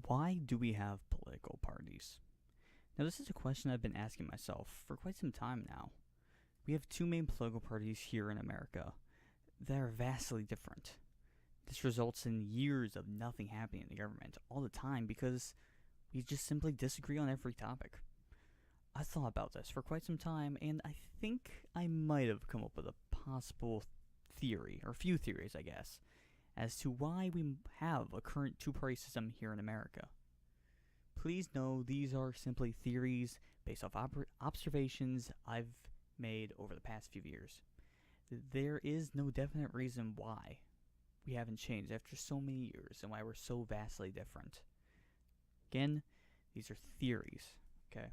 Why do we have political parties? Now, this is a question I've been asking myself for quite some time now. We have two main political parties here in America that are vastly different. This results in years of nothing happening in the government all the time because we just simply disagree on every topic. I thought about this for quite some time, and I think I might have come up with a possible theory, or a few theories, I guess, as to why we have a current two-party system here in America. Please know these are simply theories based off observations I've made over the past few years. There is no definite reason why we haven't changed after so many years and why we're so vastly different. Again, these are theories, okay?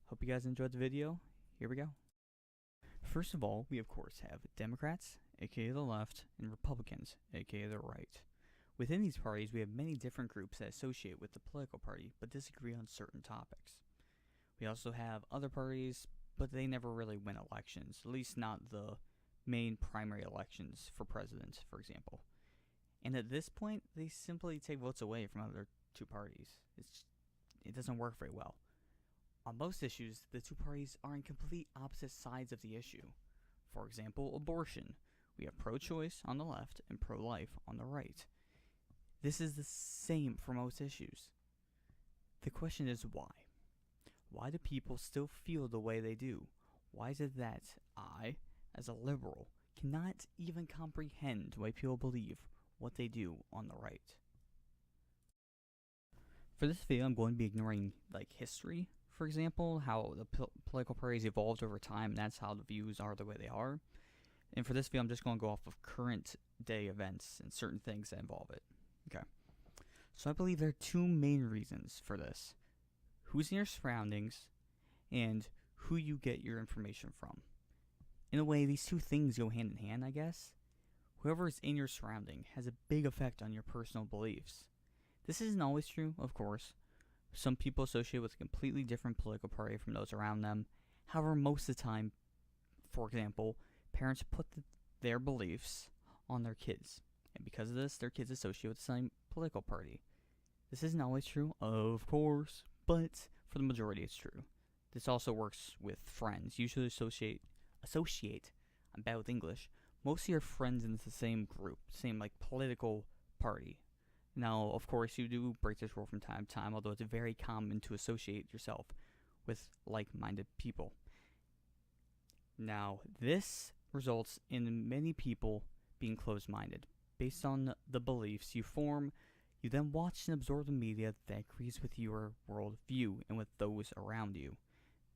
Hope you guys enjoyed the video. Here we go. First of all, we of course have Democrats, aka the left, and Republicans, aka the right. Within these parties, we have many different groups that associate with the political party but disagree on certain topics. We also have other parties, but they never really win elections, at least not the main primary elections for president, for example. And at this point, they simply take votes away from other two parties. It doesn't work very well. On most issues, the two parties are on complete opposite sides of the issue. For example, abortion. We have pro-choice on the left and pro-life on the right. This is the same for most issues. The question is why? Why do people still feel the way they do? Why is it that I, as a liberal, cannot even comprehend why people believe what they do on the right? For this video, I'm going to be ignoring history, for example, how the political parties evolved over time, and that's how the views are the way they are. And for this video, I'm just going to go off of current day events and certain things that involve it. Okay. So I believe there are two main reasons for this. Who's in your surroundings and who you get your information from. In a way, these two things go hand in hand, I guess. Whoever is in your surrounding has a big effect on your personal beliefs. This isn't always true, of course. Some people associate with a completely different political party from those around them. However, most of the time, for example, parents put their beliefs on their kids. And because of this, their kids associate with the same political party. This isn't always true, of course, but for the majority it's true. This also works with friends. Usually associate, I'm bad with English, most of your friends in the same group, same political party. Now, of course, you do break this rule from time to time, although it's very common to associate yourself with like-minded people. Now, this results in many people being closed-minded. Based on the beliefs you form, you then watch and absorb the media that agrees with your worldview and with those around you.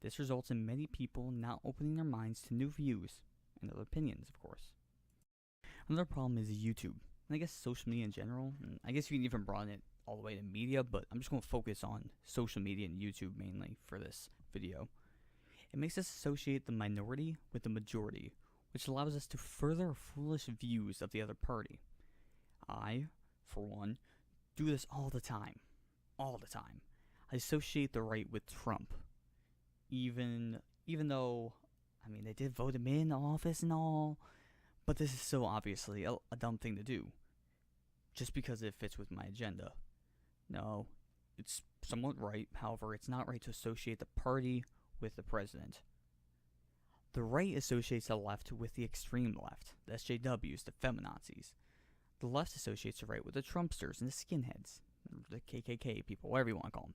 This results in many people not opening their minds to new views and other opinions, of course. Another problem is YouTube, and I guess social media in general. And I guess you can even broaden it all the way to media, but I'm just going to focus on social media and YouTube mainly for this video. It makes us associate the minority with the majority, which allows us to further foolish views of the other party. I, for one, do this all the time. All the time. I associate the right with Trump. Even though, they did vote him in office and all, but this is so obviously a dumb thing to do. Just because it fits with my agenda. No, it's somewhat right, however, it's not right to associate the party with the president. The right associates the left with the extreme left, the SJWs, the feminazis. The left associates the right with the Trumpsters and the skinheads, the KKK people, whatever you want to call them.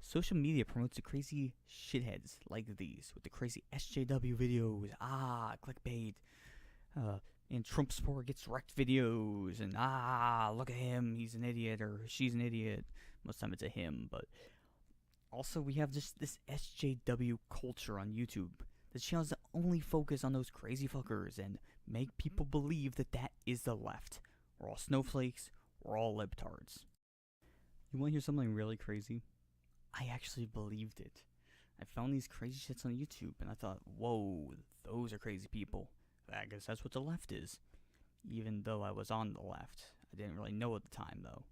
Social media promotes the crazy shitheads like these, with the crazy SJW videos, clickbait, and Trump support gets wrecked videos, and look at him, he's an idiot, or she's an idiot. Most of the time it's a him, but also we have just this SJW culture on YouTube. The channels that only focus on those crazy fuckers and make people believe that that is the left. We're all snowflakes, we're all libtards. You want to hear something really crazy? I actually believed it. I found these crazy shits on YouTube and I thought, whoa, those are crazy people. I guess that's what the left is. Even though I was on the left. I didn't really know at the time though.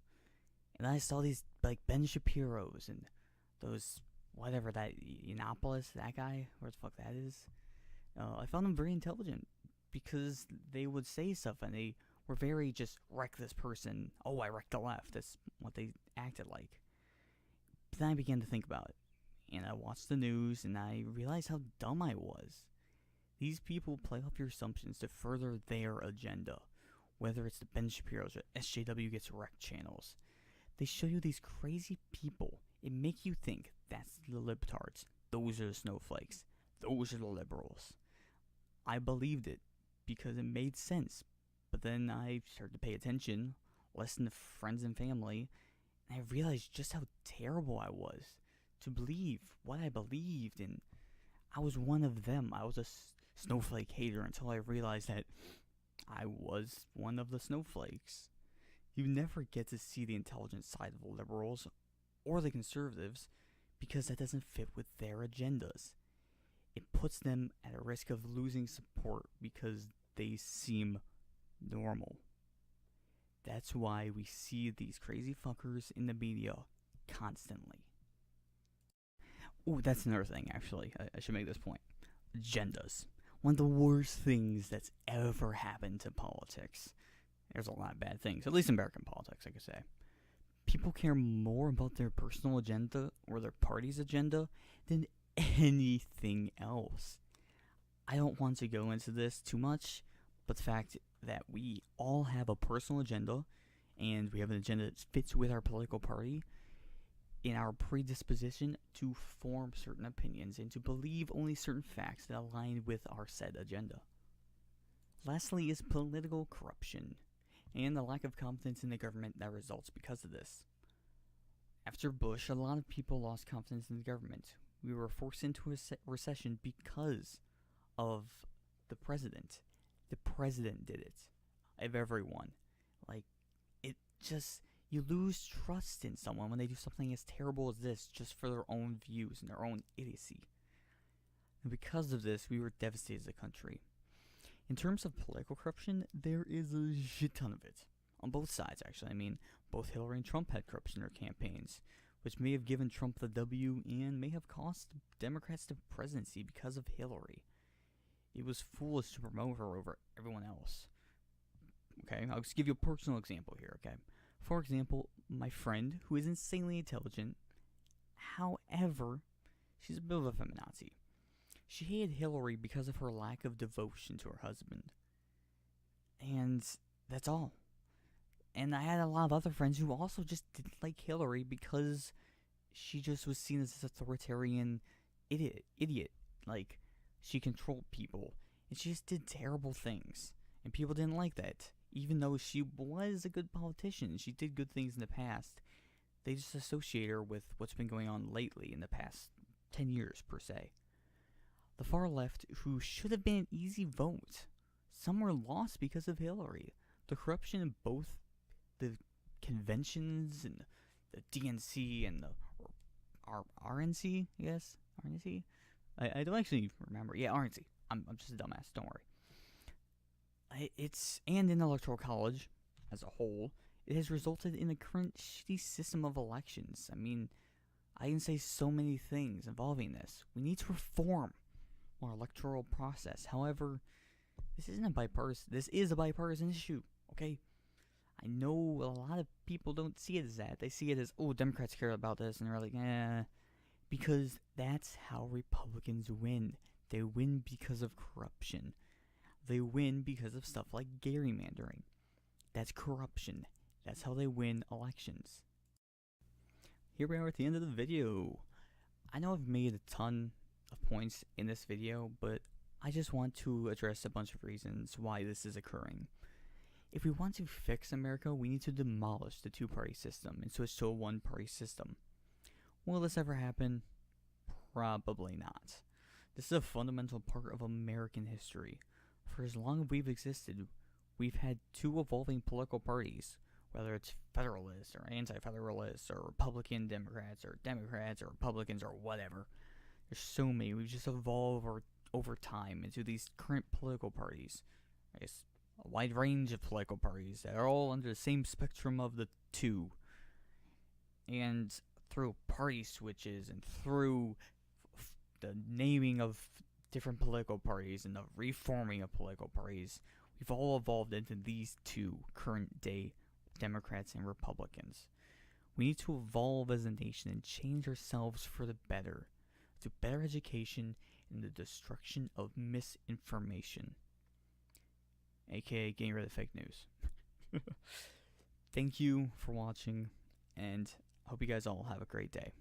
And I saw these Ben Shapiro's and those, whatever that, Yiannopoulos, that guy, where the fuck that is. I found them very intelligent because they would say stuff and they were very just wreck this person. Oh, I wrecked the left. That's what they acted like. But then I began to think about it, and I watched the news, and I realized how dumb I was. These people play off your assumptions to further their agenda, whether it's the Ben Shapiro's or SJW Gets Wrecked channels. They show you these crazy people and make you think that's the libtards. Those are the snowflakes. Those are the liberals. I believed it because it made sense. But then I started to pay attention, listen to friends and family, and I realized just how terrible I was to believe what I believed, and I was one of them. I was a snowflake hater until I realized that I was one of the snowflakes. You never get to see the intelligent side of the liberals or the conservatives because that doesn't fit with their agendas. It puts them at a risk of losing support because they seem normal. That's why we see these crazy fuckers in the media constantly. Ooh, that's another thing, actually. I should make this point. Agendas. One of the worst things that's ever happened to politics. There's a lot of bad things, at least in American politics, I could say. People care more about their personal agenda or their party's agenda than anything else. I don't want to go into this too much, but the fact that we all have a personal agenda, and we have an agenda that fits with our political party, in our predisposition to form certain opinions and to believe only certain facts that align with our said agenda. Lastly is political corruption, and the lack of confidence in the government that results because of this. After Bush, a lot of people lost confidence in the government. We were forced into a recession because of the president. The president did it. Of everyone. Like, it just, you lose trust in someone when they do something as terrible as this just for their own views and their own idiocy. And because of this, we were devastated as a country. In terms of political corruption, there is a shit ton of it. On both sides, actually. I mean, both Hillary and Trump had corruption in their campaigns, which may have given Trump the W and may have cost Democrats the presidency because of Hillary. It was foolish to promote her over everyone else. Okay, I'll just give you a personal example here, okay? For example, my friend, who is insanely intelligent, however, she's a bit of a feminazi. She hated Hillary because of her lack of devotion to her husband. And that's all. And I had a lot of other friends who also just didn't like Hillary because she just was seen as this authoritarian idiot. Like, she controlled people. And she just did terrible things. And people didn't like that. Even though she was a good politician, she did good things in the past. They just associate her with what's been going on lately in the past 10 years, per se. The far left, who should have been an easy vote, some were lost because of Hillary. The corruption in both the conventions and the DNC and the RNC, I guess? RNC? I don't actually remember. Yeah, RNC. I'm just a dumbass, don't worry. And in the Electoral College, as a whole, it has resulted in the current shitty system of elections. I mean, I can say so many things involving this. We need to reform our electoral process. However, this is a bipartisan issue, okay? I know a lot of people don't see it as that. They see it as, oh, Democrats care about this, and they're like, eh. Because that's how Republicans win. They win because of corruption. They win because of stuff like gerrymandering. That's corruption. That's how they win elections. Here we are at the end of the video. I know I've made a ton of points in this video, but I just want to address a bunch of reasons why this is occurring. If we want to fix America, we need to demolish the two-party system and switch to a one-party system. Will this ever happen? Probably not. This is a fundamental part of American history. For as long as we've existed, we've had two evolving political parties, whether it's Federalists or Anti-Federalists or Republican Democrats or Democrats or Republicans or whatever. There's so many. We've just evolved over time into these current political parties. I guess a wide range of political parties that are all under the same spectrum of the two. And through party switches and through the naming of different political parties and the reforming of political parties, We've all evolved into these two current day Democrats and Republicans. We need to evolve as a nation and change ourselves for the better, to better education and the destruction of misinformation, aka getting rid of fake news. Thank you for watching, and hope you guys all have a great day.